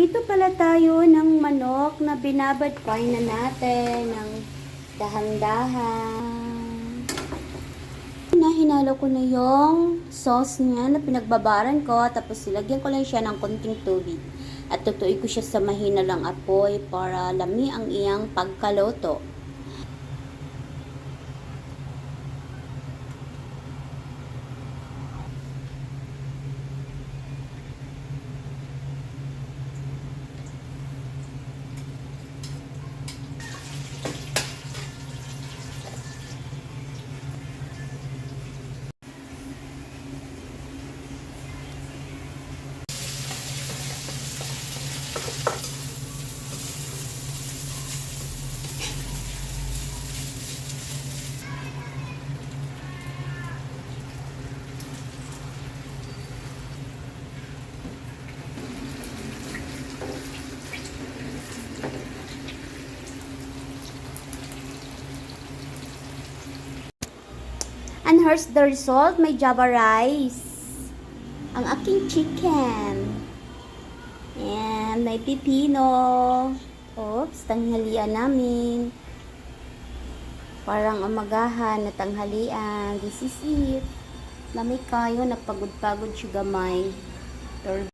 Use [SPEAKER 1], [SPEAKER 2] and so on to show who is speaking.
[SPEAKER 1] Magprito pala tayo ng manok na binabad-fry na natin ng dahan-dahan. Hinalo ko na yung sauce niya na pinagbabaran ko, tapos silagyan ko lang siya ng konting tubig. At tutuin ko siya sa mahina lang apoy para lami ang iyang pagkaluto. And here's the result, may Java rice. Ang aking chicken. And may pipino. Oops, tanghalian namin. Parang umagahan na tanghalian. This is it. Lamig kayo, nagpagod-pagod siya gamay.